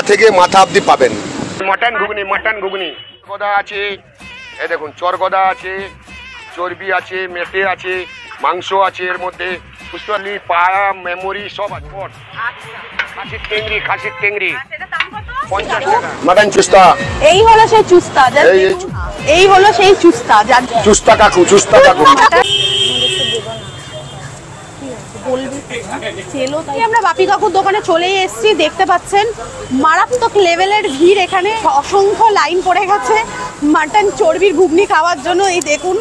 থেকে মাথা অবধি পাবেন। মটন ঘুগনি গদা আছে, এই দেখুন চরগদা আছে, চর্বি আছে, মেটে আছে, মাংস আছে, এর মধ্যে পুষ্পালি পায়া মেমোরি সব আছে। খাসির টেংরি 50 টাকা। মটন চুস্তা, এই হলো সেই চুস্তা, এই হলো সেই চুস্তা, চুস্তা কাকু। আমরা বাপি কাকুর দোকানে চলেই এসেছি। দেখতে পাচ্ছেন মারাত্মক লেভেলের ভিড়, এখানে অসংখ্য লাইন পড়ে গেছে মাটন চর্বির ঘুগনি খাওয়ার জন্য। এই দেখুন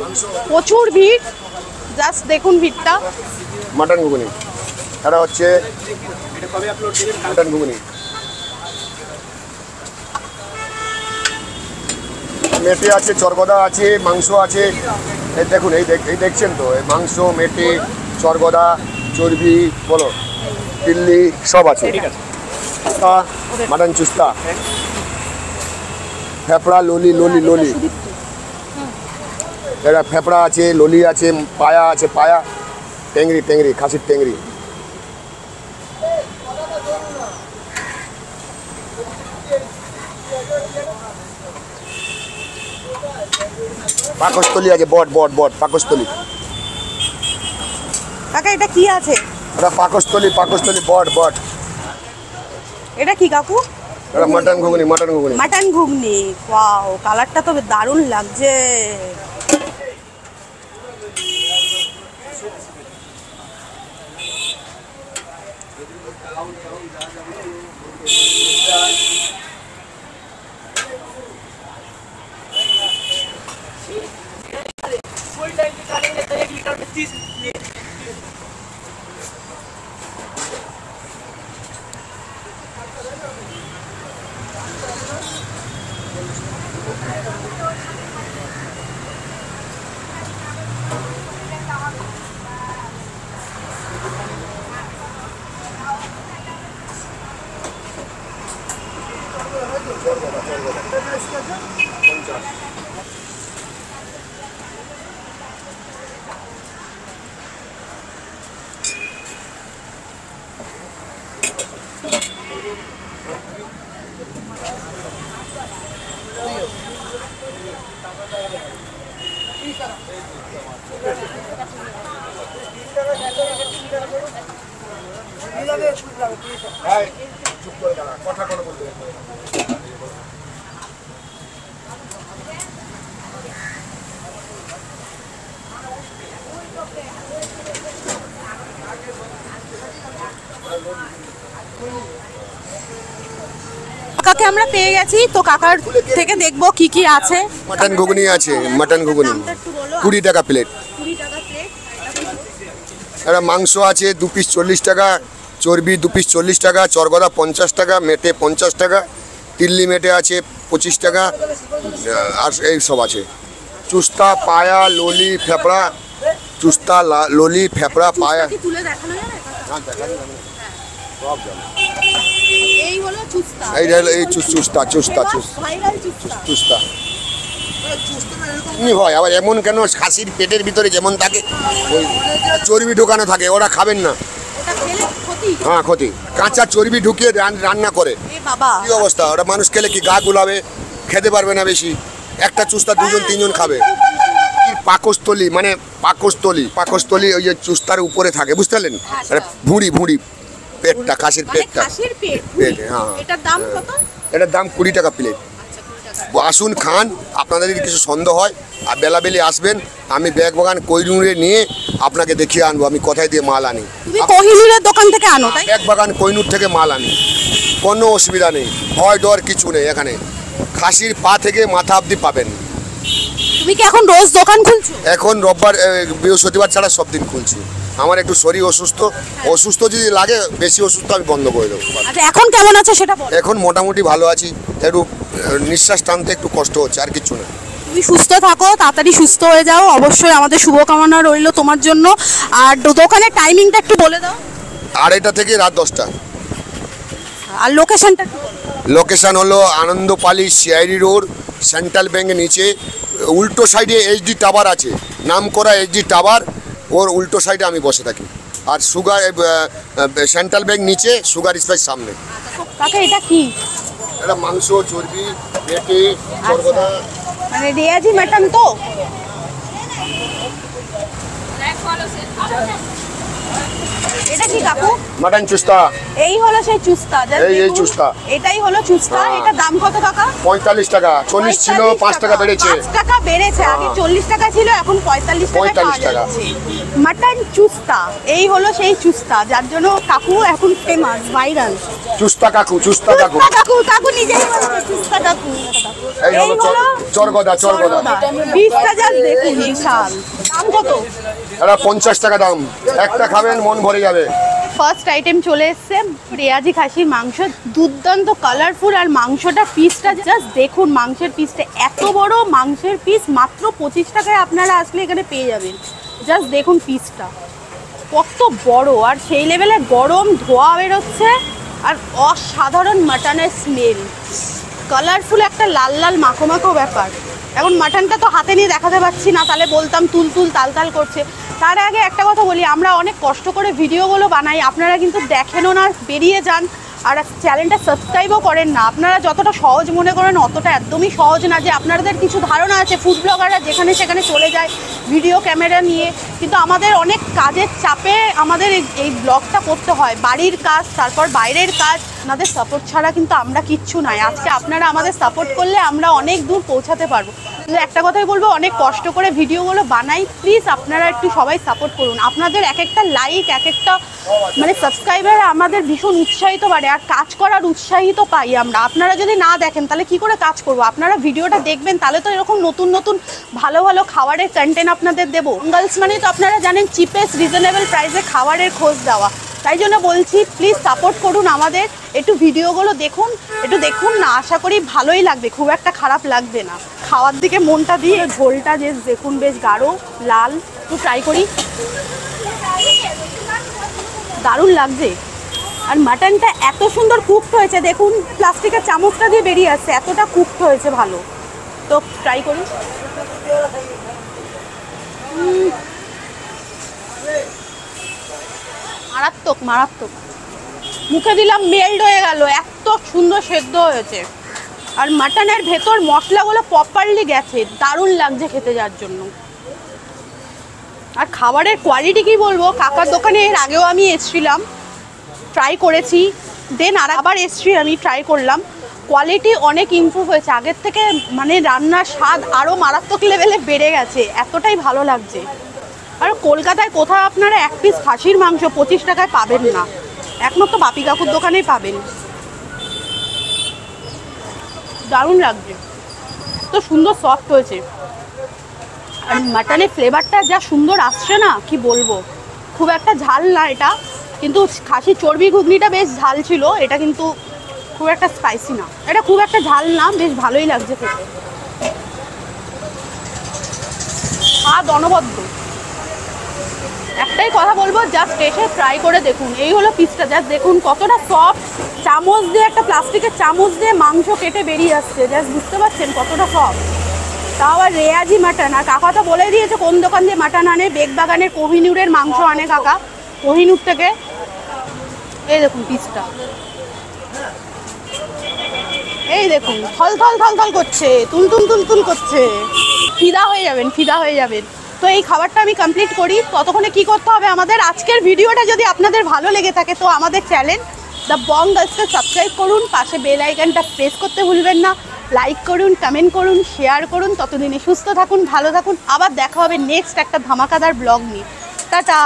প্রচুর ভিড়, জাস্ট দেখুন ভিড়টা। মটন ঘুগনি এটা হচ্ছে মটন ঘুগনি, মেটে আছে, চরগদা আছে, মাংস আছে। এই দেখুন, এই দেখছেন তো, এই মাংস, মেটে, চরগদা, চর্বি বলো, দিল্লি সব আছে। মাটন চুস্তা, ফেপড়া, ললি। এটা ফেপড়া আছে, ললি আছে, পায়া আছে, টেংরি, খাসির টেংরি। পাকস্থলী আছে, বট পাকস্থলী। কাকা এটা কি আছে? এটা পাকস্থলী বট। এটা কি কাকু? এটা মটন ঘুগনি। মাটন ঘুগনি, ওয়াও, কালারটা তো দারুণ লাগছে। কাকাকে আমরা পেয়ে গেছি, তো কাকার থেকে দেখবো কি কি আছে। মটন ঘুগনি আছে, 20 টাকা প্লেট। এটা মাংস আছে 2 পিস 40 টাকা, চর্বি 2 পিস 40 টাকা, চরগদা 50 টাকা, মেটে 50 টাকা, দিল্লি মেটে আছে 25 টাকা, আর এই সব আছে। চুস্তা, পায়া, ললি, ফেপড়া, চুস্তা, ললি, ফেপড়া, পায়া। এই হলো চুস্তা, এই চুস্তা হয়। আবার এমন কেন, খাসির পেটের ভিতরে যেমন থাকে ওই চর্বি ঢোকানো থাকে, ওরা খাবেন না। হ্যাঁ, ক্ষতি। কাঁচা চর্বি ঢুকিয়ে রান্না করে, কি অবস্থা, ওরা মানুষ খেলে কি গা গুলাবে, খেতে পারবে না বেশি। একটা চুস্তা 2-3 জন খাবে। পাকস্থলী মানে পাকস্থলী ওই যে চুস্তার উপরে থাকে, বুঝতে পারলেন? ভুঁড়ি পেটটা, খাসির পেটটা। হ্যাঁ, এটার দাম 20 টাকা প্লেট। আসুন, খান। আপনাদের যদি কিছু সন্দেহ হয় আর বেলাবেলি আসবেন, আমি ব্যাগবাগান কোহিনুরে নিয়ে আপনাকে দেখিয়ে আনবো আমি কোথায় দিয়ে মাল আনি। কোহিনুরের দোকান থেকে আনো? ব্যাগবাগান কোহিনুর থেকে মাল আনি, কোনো অসুবিধা নেই, ভয় ডর কিছু নেই। এখানে খাসির পা থেকে মাথা অবধি পাবেন। তুমি কি এখন রোজ দোকান খুলছো? এখন রোববার, বৃহস্পতিবার ছাড়া সব দিন খুলছি। আমার একটু শরীর অসুস্থ যদি লাগে, বেশি অসুস্থ আমি বন্ধ করে দেবো। আচ্ছা, এখন কেমন আছে সেটা বলো। এখন মোটামুটি ভালো আছি, একটু নিঃশ্বাস টানতে একটু কষ্ট হচ্ছে, আর কিছু না। তুমি সুস্থ থাকো, তাড়াতাড়ি সুস্থ হয়ে যাও, অবশ্যই আমাদের শুভকামনা রইল তোমার জন্য। আর দোকানের টাইমিংটা একটু বলে দাও। 2:30 থেকে রাত 10টা। আর লোকেশনটা একটু বলো। লোকেশন হলো আনন্দপালি, সিআইডি রোড, সেন্ট্রাল ব্যাংকের নিচে, উল্টো সাইডে এইচডি টাওয়ার আছে, নাম করা এইচডি টাওয়ার, ওর উল্টো সাইডে আমি বসে থাকি। আর সুগার, সেন্ট্রাল ব্যাংক নিচে, সুগার স্পাইস সামনে। কাকা এটা কি? এটা মাংস, চর্বি, পেটে, চর্বদা। মানে রেয়াজি মাটন তো? এটা কি কাকু? মাটন চুস্তা। এই হলো সেই চুস্তা। এই চুস্তা। এটাই হলো চুস্তা। এটা দাম কত টাকা? 45 টাকা। 40 ছিল, 5 টাকা বেড়েছে। 5 টাকা বেড়েছে। আগে 40 টাকা ছিল, এখন 45 টাকা পাওয়া যাচ্ছে। মাটন চুস্তা, এই হলো সেই চুস্তা যার জন্য কাকু এখন ফেমাস, ভাইরাল। চুস্তা কাকু, চুস্তা কাকু। কাকু নিজেই বলে চুস্তা কাকু। এই হলো চরগদা। পিসটা জাস্ট দেখুন, বিশাল। দাম কত? এটা 50 টাকা দাম। একটা খাবেন মন ভরে যাবে। ফার্স্ট আইটেম চলে এসছে, রেয়াজি খাসির মাংস। দুর্দান্ত কালারফুল, আর মাংসটা পিসটা জাস্ট দেখুন। মাংসের পিসটা এত বড়, মাংসের পিস মাত্র 25 টাকায় আপনারা আসলে এখানে পেয়ে যাবেন। জাস্ট দেখুন পিসটা কত বড়, আর সেই লেভেলে গরম ধোয়া বেরোচ্ছে, আর অসাধারণ মাটনের স্মেল। কালারফুল একটা লাল লাল মাখো মাখো ব্যাপার। এখন মাটনটা তো হাতে নিয়ে দেখাতে পাচ্ছি না, তাহলে বলতাম তুল তুল তাল তাল করছে। তার আগে একটা কথা বলি, আমরা অনেক কষ্ট করে ভিডিওগুলো বানাই, আপনারা কিন্তু দেখেনও না, বেরিয়ে যান, আর চ্যানেলটা সাবস্ক্রাইবও করেন না। আপনারা যতটা সহজ মনে করেন অতটা একদমই সহজ না। যে আপনাদের কিছু ধারণা আছে, ফুড ব্লগাররা যেখানে সেখানে চলে যায় ভিডিও ক্যামেরা নিয়ে, কিন্তু আমাদের অনেক কাজের চাপে আমাদের এই ব্লগটা করতে হয়। বাড়ির কাজ, তারপর বাইরের কাজ। আপনাদের সাপোর্ট ছাড়া কিন্তু আমরা কিচ্ছু নাই। আজকে আপনারা আমাদের সাপোর্ট করলে আমরা অনেক দূর পৌঁছাতে পারবো। কিন্তু একটা কথাই বলবো, অনেক কষ্ট করে ভিডিওগুলো বানাই, প্লিজ আপনারা একটু সবাই সাপোর্ট করুন। আপনাদের এক একটা লাইক, এক একটা মানে সাবস্ক্রাইবার আমাদের ভীষণ উৎসাহিত বাড়ে, আর কাজ করার উৎসাহিত পাই আমরা। আপনারা যদি না দেখেন তাহলে কি করে কাজ করবো? আপনারা ভিডিওটা দেখবেন, তাহলে তো এরকম নতুন নতুন ভালো ভালো খাবারের কন্টেন্ট আপনাদের দেবো। গার্লস মানে তো আপনারা জানেন চিপেস্ট রিজনেবল প্রাইসে খাবারের খোঁজ দেওয়া। তাই জন্য বলছি, প্লিজ সাপোর্ট করুন আমাদের। একটু ভিডিওগুলো দেখুন না, আশা করি ভালোই লাগবে, খুব একটা খারাপ লাগবে না। খাওয়ার দিকে মনটা দিয়ে ঝোলটা যে দেখুন বেশ গাঢ় লাল। একটু ট্রাই করি, দারুণ লাগছে। আর মাটনটা এত সুন্দর কুকড হয়েছে, দেখুন প্লাস্টিকের চামচটা দিয়ে বেরিয়ে আসছে, এতটা কুকড হয়েছে ভালো। তো ট্রাই করি। মারাত্মক। মুখে দিলাম মেল্ট হয়ে গেল, এত সুন্দর সেদ্ধ হয়েছে। আর মাটনের ভেতর মশলাগুলো প্রপারলি গেছে, দারুণ লাগছে খেতে যার জন্য। আর খাবারের কোয়ালিটি কি বলবো, কাকার দোকানে এর আগেও আমি এসেছিলাম, ট্রাই করেছি, দেন আর আবার এসছি, আমি ট্রাই করলাম। কোয়ালিটি অনেক ইমপ্রুভ হয়েছে আগের থেকে, মানে রান্নার স্বাদ আরও মারাত্মক লেভেলে বেড়ে গেছে, এতটাই ভালো লাগছে। আর কলকাতায় কোথাও আপনারা এক পিস খাসির মাংস 25 টাকায় পাবেন না, একমাত্র বাপি কাকুর দোকানেই পাবেন। দারুণ লাগছে, তো সুন্দর সফট হয়েছে। আর মাটনের ফ্লেভারটা যা সুন্দর আসছে না, কি বলবো। খুব একটা ঝাল না এটা, কিন্তু খাসির চর্বি ঘুগনিটা বেশ ঝাল ছিল, এটা কিন্তু খুব একটা স্পাইসি না। এটা খুব একটা ঝাল না, বেশ ভালোই লাগছে খেতে। স্বাদ অনবদ্য। একটাই কথা বলবো, জাস্ট এসে ট্রাই করে দেখুন। এই হলো পিসটা, জাস্ট দেখুন কতটা সফট। চামচ দিয়ে, একটা প্লাস্টিকের চামচ দিয়ে মাংস কেটে বেরিয়ে আসছে, জাস্ট বুঝতে পারছেন কতটা সফট। তাও আবার রেয়াজি মাটন। আর কাকা তো বলে দিয়েছে কোন দোকান দিয়ে মাটন আনে, বেগবাগানের কোহিনুরের মাংস আনে কাকা, কোহিনুর থেকে। এই দেখুন পিসটা, এই দেখুন থল থল করছে, তুল করছে। ফিদা হয়ে যাবেন। তো এই খাবারটা আমি কমপ্লিট করি, ততক্ষণে কি করতে হবে আমাদের, আজকের ভিডিওটা যদি আপনাদের ভালো লেগে থাকে তো আমাদের চ্যানেল দ্য বং গার্লসকে সাবস্ক্রাইব করুন, পাশে বেল আইকনটা প্রেস করতে ভুলবেন না, লাইক করুন, কমেন্ট করুন, শেয়ার করুন। ততদিনে সুস্থ থাকুন, ভালো থাকুন। আবার দেখা হবে নেক্সট একটা ধামাকাদার ব্লগ নিয়ে। টাটা।